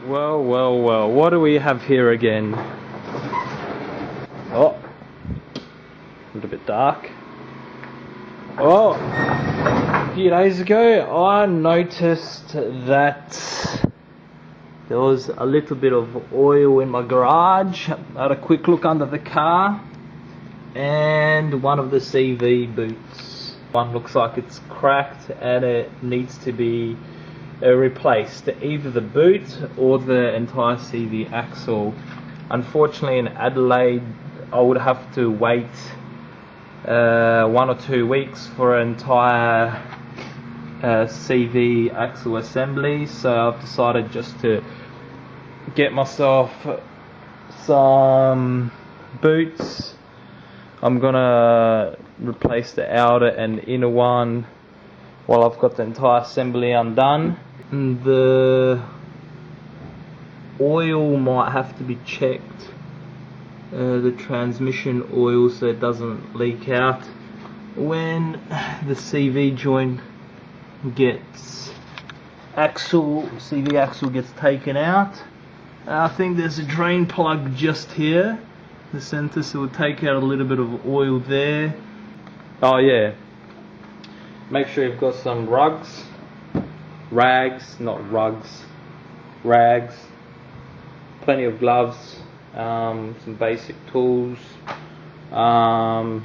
Well, well, well, what do we have here again? Oh, a little bit dark. Oh, a few days ago I noticed that there was a little bit of oil in my garage. I had a quick look under the car and one of the CV boots. One looks like it's cracked and it needs to be replaced, either the boot or the entire CV axle. Unfortunately in Adelaide I would have to wait 1 or 2 weeks for an entire CV axle assembly, so I've decided just to get myself some boots. I'm gonna replace the outer and inner one while I've got the entire assembly undone. The oil might have to be checked, the transmission oil, so it doesn't leak out when the CV joint gets CV axle gets taken out. I think there's a drain plug just here, the center, so we'll take out a little bit of oil there. Oh yeah, make sure you've got some rags, plenty of gloves, some basic tools, and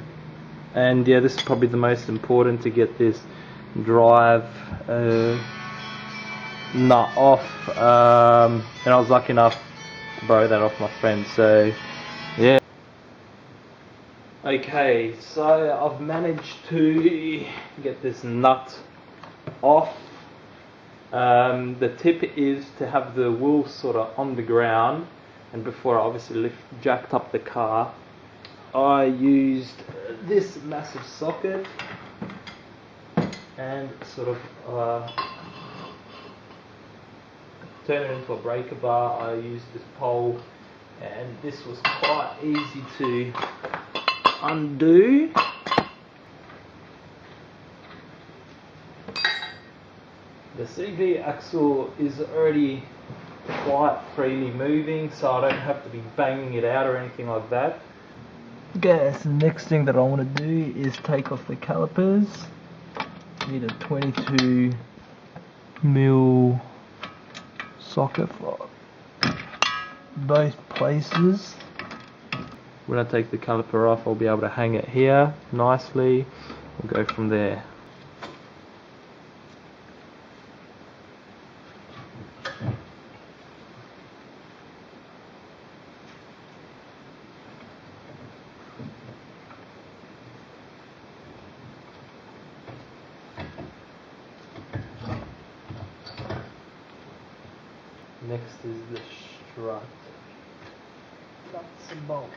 yeah, this is probably the most important, to get this drive nut off, and I was lucky enough to borrow that off my friend, so yeah. Okay, so I've managed to get this nut off. The tip is to have the wheel sort of on the ground, and before I obviously jacked up the car, I used this massive socket and sort of turn it into a breaker bar. I used this pole, and this was quite easy to undo. The CV axle is already quite freely moving, so I don't have to be banging it out or anything like that. Okay, so the next thing that I want to do is take off the calipers. Need a 22mm socket for both places. When I take the caliper off, I'll be able to hang it here nicely. We'll go from there. Next is the strut. Nuts and bolts.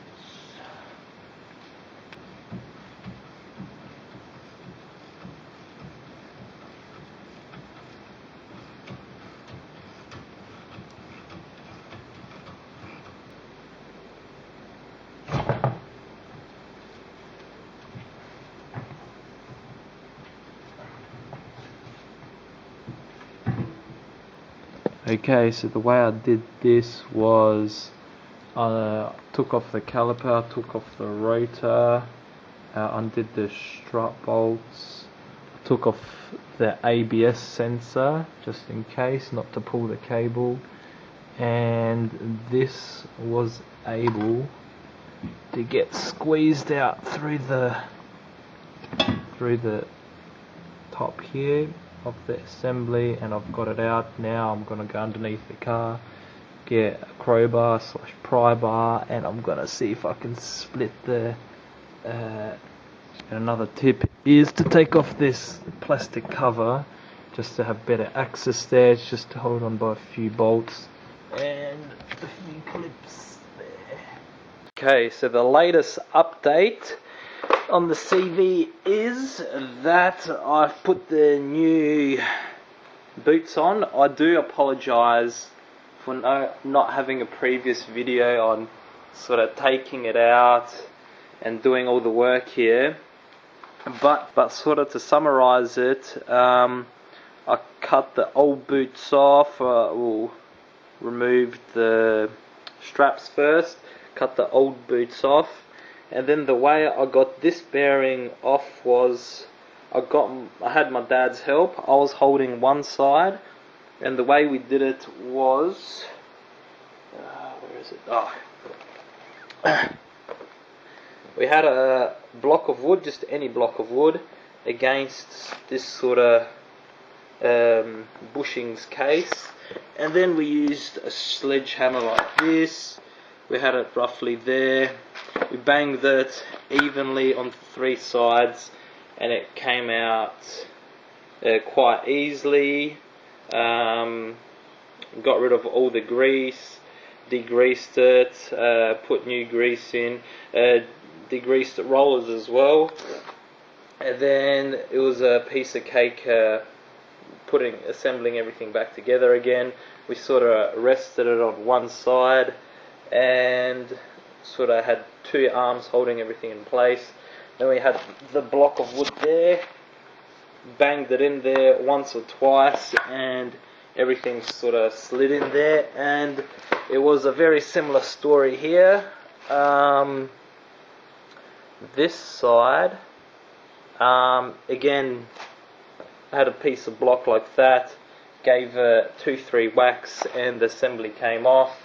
Okay, so the way I did this was I took off the caliper, took off the rotor, undid the strut bolts, took off the ABS sensor just in case, not to pull the cable, and this was able to get squeezed out through the top here of the assembly, and I've got it out now. I'm gonna go underneath the car, get a crowbar / pry bar, and I'm gonna see if I can split the and another tip is to take off this plastic cover just to have better access there. It's just to hold on by a few bolts and a few clips there. Okay, so the latest update on the CV is that I've put the new boots on. I do apologise for not having a previous video on sort of taking it out and doing all the work here, but sort of to summarise it, I cut the old boots off, removed the straps first, cut the old boots off, and then the way I got this bearing off was I had my dad's help. I was holding one side, and the way we did it was where is it? We had a block of wood, just any block of wood, against this sort of bushings case, and then we used a sledgehammer like this. We had it roughly there. We banged it evenly on 3 sides, and it came out quite easily. Got rid of all the grease, degreased it, put new grease in, degreased the rollers as well, and then it was a piece of cake assembling everything back together again. We sort of rested it on one side and sort of had 2 arms holding everything in place. Then we had the block of wood there, banged it in there once or twice, and everything sort of slid in there. And it was a very similar story here. This side, again, I had a piece of block like that, gave a 2-3 whacks, and the assembly came off.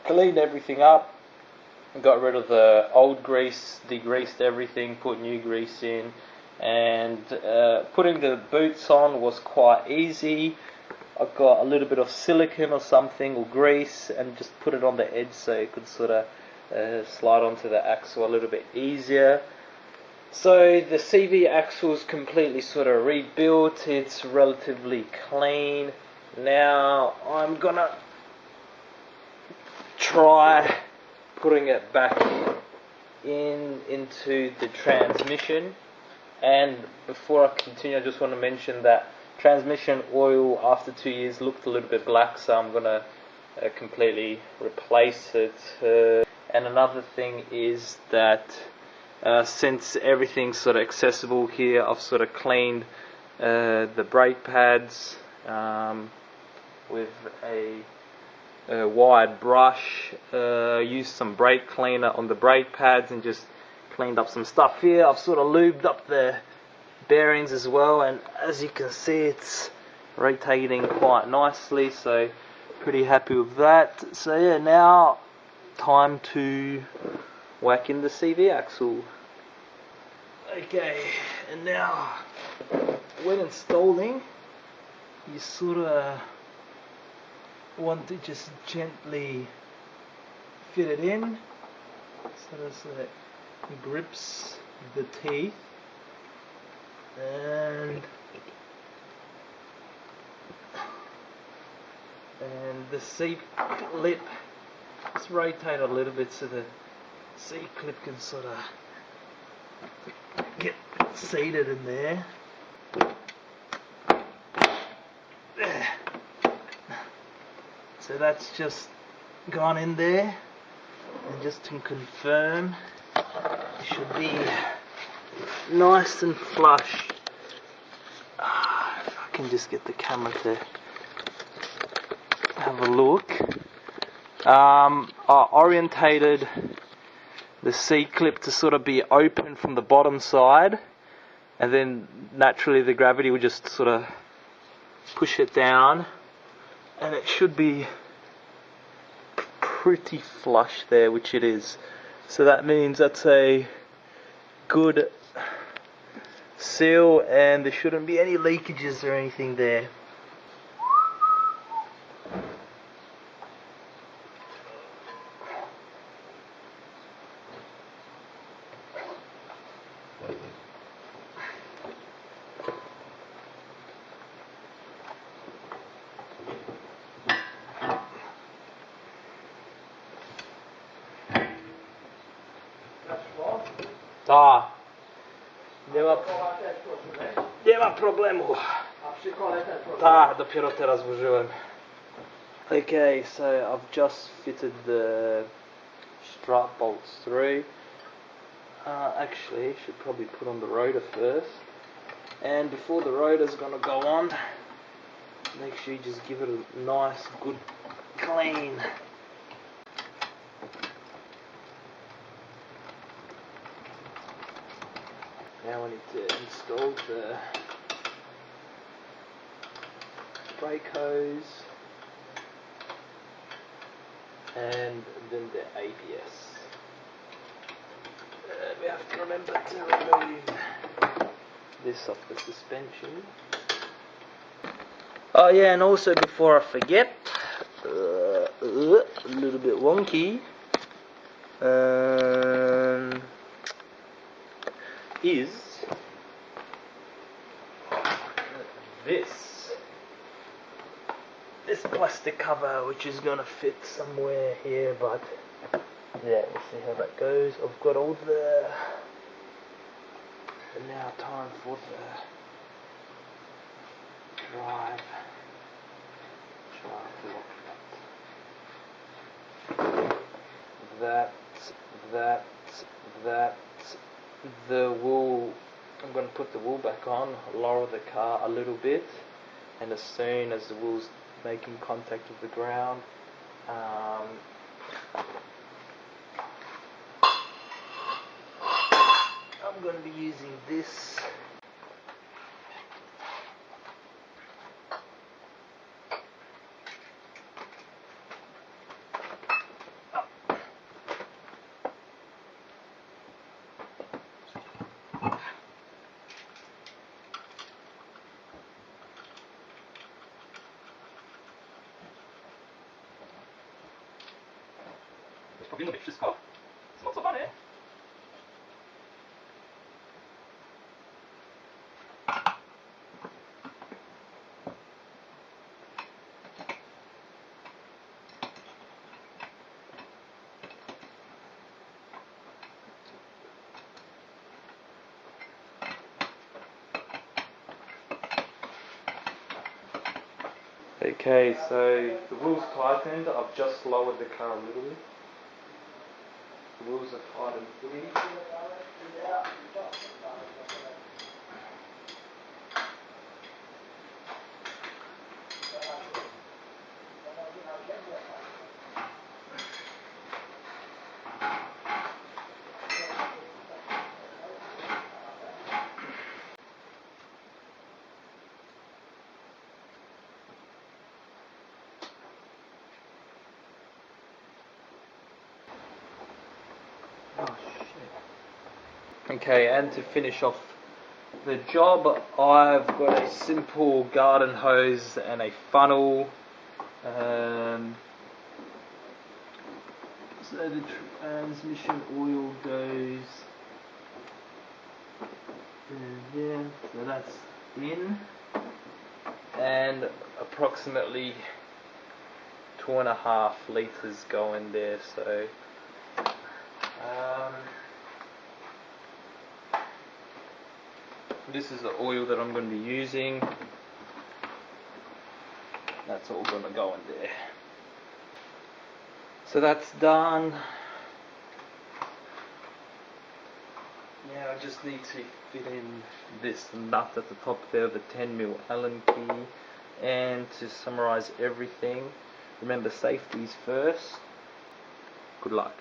Cleaned everything up, got rid of the old grease, degreased everything, put new grease in, and putting the boots on was quite easy. I got a little bit of silicone or something, or grease, and just put it on the edge so it could sort of slide onto the axle a little bit easier. So the CV axle is completely sort of rebuilt. It's relatively clean. Now I'm gonna try putting it back into the transmission. And before I continue, I just want to mention that transmission oil after 2 years looked a little bit black, so I'm gonna completely replace it. And another thing is that since everything's sort of accessible here, I've sort of cleaned the brake pads with a wide brush, used some brake cleaner on the brake pads and just cleaned up some stuff here. I've sort of lubed up the bearings as well, and as you can see, it's rotating quite nicely, so pretty happy with that. So yeah, now time to whack in the CV axle. Okay, and now when installing, you sort of want to just gently fit it in so that it grips the teeth, and the seat clip, just rotate a little bit so the seat clip can sort of get seated in there. So that's just gone in there, and just to confirm, it should be nice and flush. If I can just get the camera to have a look. I orientated the seat clip to sort of be open from the bottom side, and then naturally the gravity would just sort of push it down, and it should be pretty flush there, which it is. So that means that's a good seal, and there shouldn't be any leakages or anything there. Tak, nie ma problemu. Tak, dopiero teraz włożyłem. Okay, so I've just fitted the strut bolts through. Actually, should probably put on the rotor first. And before the rotor's gonna go on, make sure you just give it a nice, good clean. Now I need to install the brake hose and then the ABS. We have to remember to remove this off the suspension. Oh yeah, and also before I forget, a little bit wonky, is this plastic cover, which is gonna fit somewhere here, but yeah, we'll see how that goes. I've got all the and now time for the drive lock nut. That the wool, I'm going to put the wool back on, lower the car a little bit, and as soon as the wool's making contact with the ground, I'm going to be using this powinno być wszystko. Zmocowane. Okay, so the wheel's tightened. I've just lowered the car a little bit. The wheels are tightened fully. Oh shit. Okay, and to finish off the job, I've got a simple garden hose and a funnel. So the transmission oil goes there, so that's in, and approximately 2.5 litres go in there, so this is the oil that I'm going to be using. That's all going to go in there. So that's done. Now I just need to fit in this nut at the top there, the 10mm Allen key. And to summarize everything, remember safety's first. Good luck.